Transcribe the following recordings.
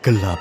gelap.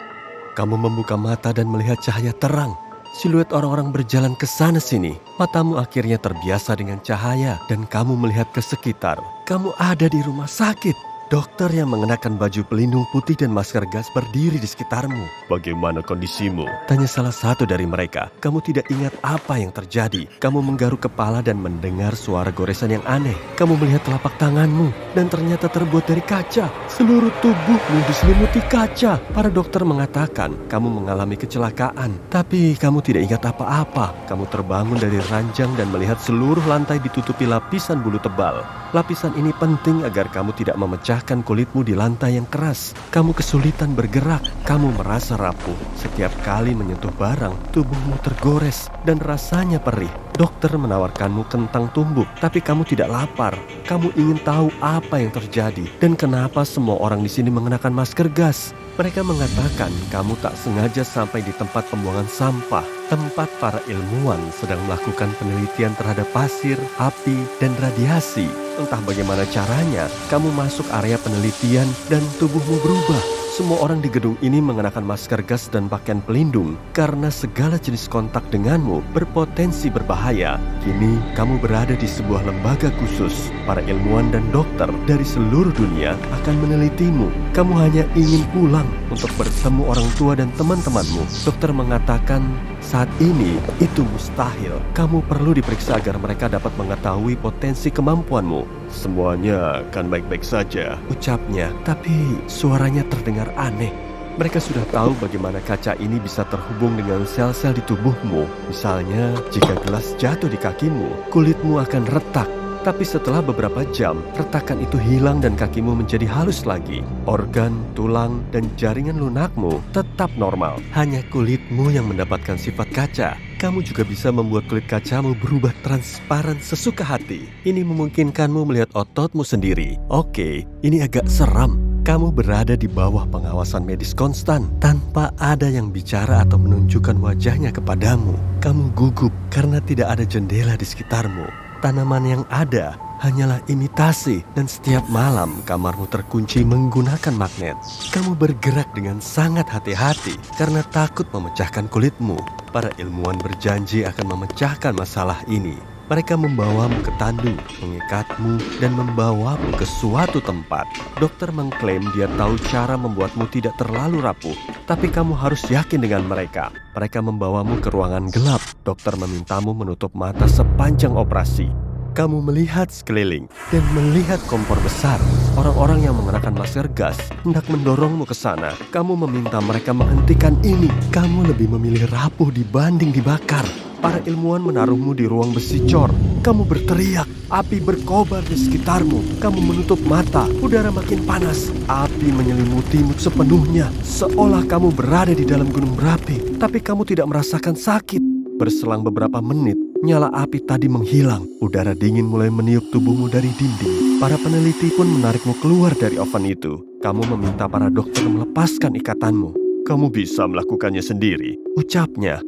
Kamu membuka mata dan melihat cahaya terang. Siluet orang-orang berjalan ke sana sini. Matamu akhirnya terbiasa dengan cahaya dan kamu melihat ke sekitar. Kamu ada di rumah sakit. Dokter yang mengenakan baju pelindung putih dan masker gas berdiri di sekitarmu. "Bagaimana kondisimu?" tanya salah satu dari mereka. Kamu tidak ingat apa yang terjadi. Kamu menggaruk kepala dan mendengar suara goresan yang aneh. Kamu melihat telapak tanganmu dan ternyata terbuat dari kaca. Seluruh tubuhmu diselimuti kaca. Para dokter mengatakan kamu mengalami kecelakaan. Tapi kamu tidak ingat apa-apa. Kamu terbangun dari ranjang dan melihat seluruh lantai ditutupi lapisan bulu tebal. Lapisan ini penting agar kamu tidak memecahkan kulitmu di lantai yang keras. Kamu kesulitan bergerak. Kamu merasa rapuh. Setiap kali menyentuh barang, tubuhmu tergores dan rasanya perih. Dokter menawarkanmu kentang tumbuk, tapi kamu tidak lapar. Kamu ingin tahu apa yang terjadi dan kenapa semua orang di sini mengenakan masker gas. Mereka mengatakan kamu tak sengaja sampai di tempat pembuangan sampah, tempat para ilmuwan sedang melakukan penelitian terhadap pasir, api, dan radiasi. Entah bagaimana caranya, kamu masuk area penelitian dan tubuhmu berubah. Semua orang di gedung ini mengenakan masker gas dan pakaian pelindung karena segala jenis kontak denganmu berpotensi berbahaya. Kini kamu berada di sebuah lembaga khusus. Para ilmuwan dan dokter dari seluruh dunia akan menelitimu. Kamu hanya ingin pulang untuk bertemu orang tua dan teman-temanmu. Dokter mengatakan saat ini itu mustahil. Kamu perlu diperiksa agar mereka dapat mengetahui potensi kemampuanmu. "Semuanya akan baik-baik saja," ucapnya, tapi suaranya terdengar aneh. Mereka sudah tahu bagaimana kaca ini bisa terhubung dengan sel-sel di tubuhmu. Misalnya, jika gelas jatuh di kakimu, kulitmu akan retak. Tapi setelah beberapa jam, retakan itu hilang dan kakimu menjadi halus lagi. Organ, tulang, dan jaringan lunakmu tetap normal. Hanya kulitmu yang mendapatkan sifat kaca. Kamu juga bisa membuat kulit kacamu berubah transparan sesuka hati. Ini memungkinkanmu melihat ototmu sendiri. Oke, ini agak seram. Kamu berada di bawah pengawasan medis konstan tanpa ada yang bicara atau menunjukkan wajahnya kepadamu. Kamu gugup karena tidak ada jendela di sekitarmu. Tanaman yang ada hanyalah imitasi dan setiap malam kamarmu terkunci menggunakan magnet. Kamu bergerak dengan sangat hati-hati karena takut memecahkan kulitmu. Para ilmuwan berjanji akan memecahkan masalah ini. Mereka membawamu ke tandu, mengikatmu, dan membawamu ke suatu tempat. Dokter mengklaim dia tahu cara membuatmu tidak terlalu rapuh, tapi kamu harus yakin dengan mereka. Mereka membawamu ke ruangan gelap. Dokter memintamu menutup mata sepanjang operasi. Kamu melihat sekeliling dan melihat kompor besar. Orang-orang yang mengenakan masker gas hendak mendorongmu ke sana. Kamu meminta mereka menghentikan ini. Kamu lebih memilih rapuh dibanding dibakar. Para ilmuwan menaruhmu di ruang besi cor. Kamu berteriak. Api berkobar di sekitarmu. Kamu menutup mata. Udara makin panas. Api menyelimutimu sepenuhnya. Seolah kamu berada di dalam gunung berapi. Tapi kamu tidak merasakan sakit. Berselang beberapa menit, nyala api tadi menghilang. Udara dingin mulai meniup tubuhmu dari dinding. Para peneliti pun menarikmu keluar dari oven itu. Kamu meminta para dokter melepaskan ikatanmu. "Kamu bisa melakukannya sendiri," ucapnya.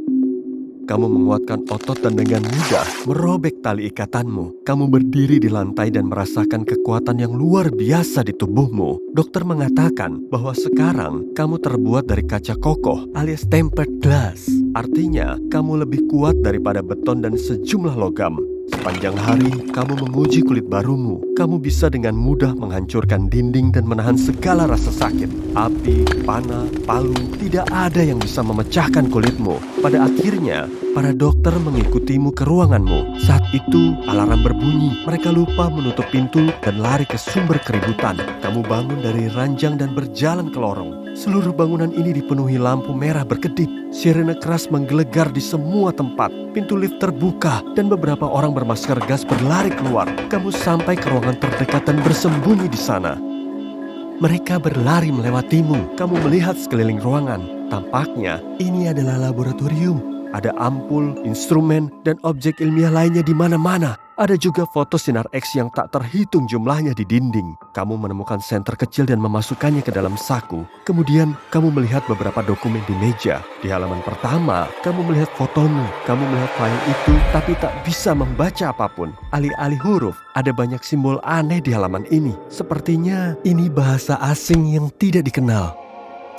Kamu menguatkan otot dan dengan mudah merobek tali ikatanmu. Kamu berdiri di lantai dan merasakan kekuatan yang luar biasa di tubuhmu. Dokter mengatakan bahwa sekarang kamu terbuat dari kaca kokoh alias tempered glass. Artinya, kamu lebih kuat daripada beton dan sejumlah logam. Sepanjang hari, kamu menguji kulit barumu. Kamu bisa dengan mudah menghancurkan dinding dan menahan segala rasa sakit. Api, panah, palu, tidak ada yang bisa memecahkan kulitmu. Pada akhirnya, para dokter mengikutimu ke ruanganmu. Saat itu, alarm berbunyi. Mereka lupa menutup pintu dan lari ke sumber keributan. Kamu bangun dari ranjang dan berjalan ke lorong. Seluruh bangunan ini dipenuhi lampu merah berkedip. Sirene keras menggelegar di semua tempat. Pintu lift terbuka dan beberapa orang bermasker gas berlari keluar. Kamu sampai ke ruangan terdekat dan bersembunyi di sana. Mereka berlari melewatimu. Kamu melihat sekeliling ruangan. Tampaknya ini adalah laboratorium. Ada ampul, instrumen, dan objek ilmiah lainnya di mana-mana. Ada juga foto sinar X yang tak terhitung jumlahnya di dinding. Kamu menemukan senter kecil dan memasukkannya ke dalam saku. Kemudian, kamu melihat beberapa dokumen di meja. Di halaman pertama, kamu melihat fotomu. Kamu melihat file itu, tapi tak bisa membaca apapun. Alih-alih huruf, ada banyak simbol aneh di halaman ini. Sepertinya ini bahasa asing yang tidak dikenal.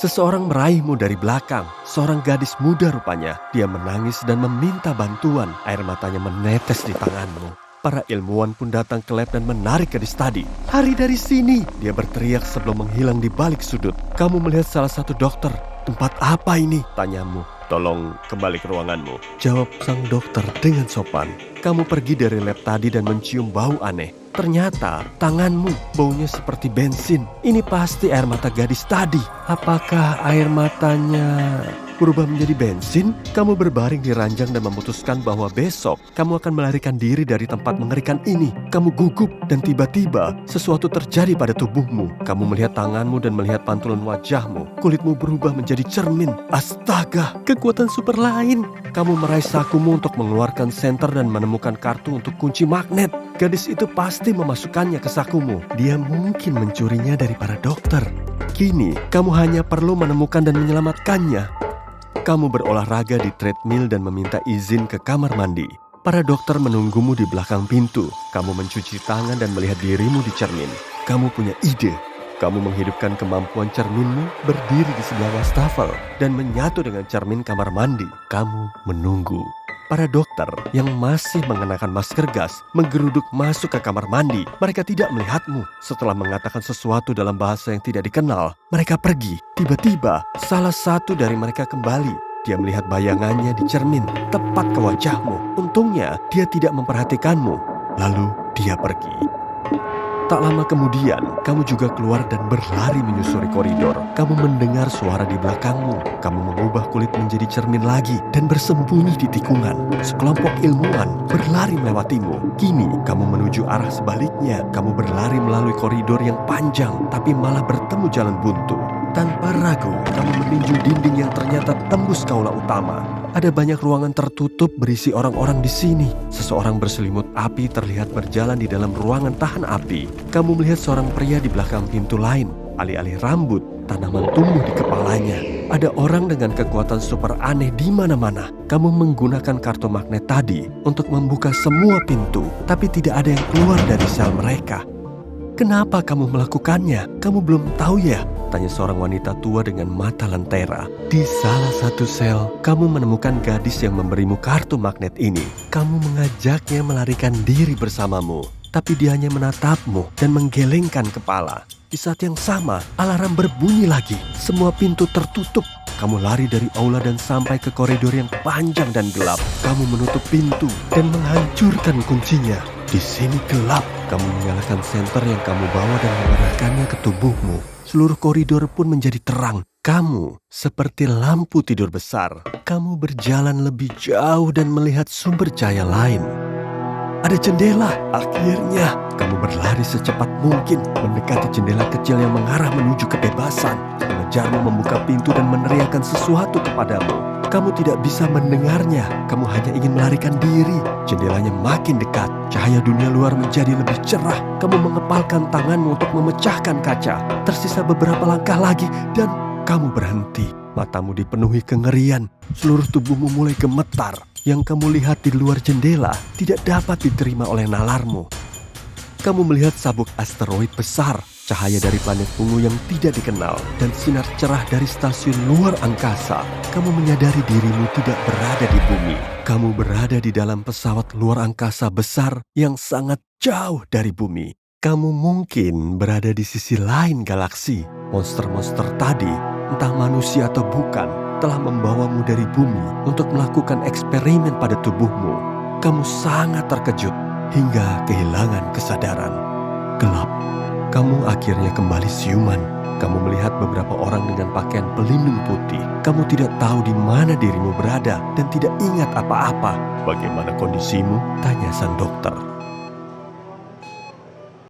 Seseorang meraihmu dari belakang. Seorang gadis muda rupanya. Dia menangis dan meminta bantuan. Air matanya menetes di tanganmu. Para ilmuwan pun datang ke lab dan menarik gadis tadi. "Hari dari sini!" Dia berteriak sebelum menghilang di balik sudut. Kamu melihat salah satu dokter. "Tempat apa ini?" tanyamu. "Tolong kembali ke ruanganmu," jawab sang dokter dengan sopan. Kamu pergi dari lab tadi dan mencium bau aneh. Ternyata tanganmu baunya seperti bensin. Ini pasti air mata gadis tadi. Apakah air matanya berubah menjadi bensin? Kamu berbaring di ranjang dan memutuskan bahwa besok kamu akan melarikan diri dari tempat mengerikan ini. Kamu gugup dan tiba-tiba sesuatu terjadi pada tubuhmu. Kamu melihat tanganmu dan melihat pantulan wajahmu. Kulitmu berubah menjadi cermin. Astaga, kekuatan super lain. Kamu meraih sakumu untuk mengeluarkan senter dan menemukan kartu untuk kunci magnet. Gadis itu pasti memasukkannya ke sakumu. Dia mungkin mencurinya dari para dokter. Kini, kamu hanya perlu menemukan dan menyelamatkannya. Kamu berolahraga di treadmill dan meminta izin ke kamar mandi. Para dokter menunggumu di belakang pintu. Kamu mencuci tangan dan melihat dirimu di cermin. Kamu punya ide. Kamu menghidupkan kemampuan cerminmu, berdiri di sebelah wastafel, dan menyatu dengan cermin kamar mandi. Kamu menunggu. Para dokter yang masih mengenakan masker gas menggeruduk masuk ke kamar mandi. Mereka tidak melihatmu. Setelah mengatakan sesuatu dalam bahasa yang tidak dikenal, mereka pergi. Tiba-tiba, salah satu dari mereka kembali. Dia melihat bayangannya di cermin, tepat ke wajahmu. Untungnya, dia tidak memperhatikanmu. Lalu, dia pergi. Tak lama kemudian, kamu juga keluar dan berlari menyusuri koridor. Kamu mendengar suara di belakangmu. Kamu mengubah kulit menjadi cermin lagi dan bersembunyi di tikungan. Sekelompok ilmuwan berlari melewatimu. Kini, kamu menuju arah sebaliknya. Kamu berlari melalui koridor yang panjang, tapi malah bertemu jalan buntu. Tanpa ragu, kamu meninju dinding yang ternyata tembus ke aula utama. Ada banyak ruangan tertutup berisi orang-orang di sini. Seseorang berselimut api terlihat berjalan di dalam ruangan tahan api. Kamu melihat seorang pria di belakang pintu lain. Alih-alih rambut, tanaman tumbuh di kepalanya. Ada orang dengan kekuatan super aneh di mana-mana. Kamu menggunakan kartu magnet tadi untuk membuka semua pintu, tapi tidak ada yang keluar dari sel mereka. "Kenapa kamu melakukannya? Kamu belum tahu ya?" tanya seorang wanita tua dengan mata lentera. Di salah satu sel, kamu menemukan gadis yang memberimu kartu magnet ini. Kamu mengajaknya melarikan diri bersamamu, tapi dia hanya menatapmu dan menggelengkan kepala. Di saat yang sama, alarm berbunyi lagi. Semua pintu tertutup. Kamu lari dari aula dan sampai ke koridor yang panjang dan gelap. Kamu menutup pintu dan menghancurkan kuncinya. Di sini gelap. Kamu menyalakan senter yang kamu bawa dan mengarahkannya ke tubuhmu. Seluruh koridor pun menjadi terang. Kamu seperti lampu tidur besar. Kamu berjalan lebih jauh dan melihat sumber cahaya lain. Ada jendela. Akhirnya, kamu berlari secepat mungkin mendekati jendela kecil yang mengarah menuju kebebasan. Pengejarmu membuka pintu dan meneriakkan sesuatu kepadamu. Kamu tidak bisa mendengarnya. Kamu hanya ingin melarikan diri. Jendelanya makin dekat. Cahaya dunia luar menjadi lebih cerah. Kamu mengepalkan tanganmu untuk memecahkan kaca. Tersisa beberapa langkah lagi dan kamu berhenti. Matamu dipenuhi kengerian. Seluruh tubuhmu mulai gemetar. Yang kamu lihat di luar jendela tidak dapat diterima oleh nalarmu. Kamu melihat sabuk asteroid besar, cahaya dari planet ungu yang tidak dikenal, dan sinar cerah dari stasiun luar angkasa. Kamu menyadari dirimu tidak berada di bumi. Kamu berada di dalam pesawat luar angkasa besar yang sangat jauh dari bumi. Kamu mungkin berada di sisi lain galaksi. Monster-monster tadi, entah manusia atau bukan, telah membawamu dari bumi untuk melakukan eksperimen pada tubuhmu. Kamu sangat terkejut hingga kehilangan kesadaran. Gelap. Kamu akhirnya kembali siuman. Kamu melihat beberapa orang dengan pakaian pelindung putih. Kamu tidak tahu di mana dirimu berada dan tidak ingat apa-apa. "Bagaimana kondisimu?" tanya sang dokter.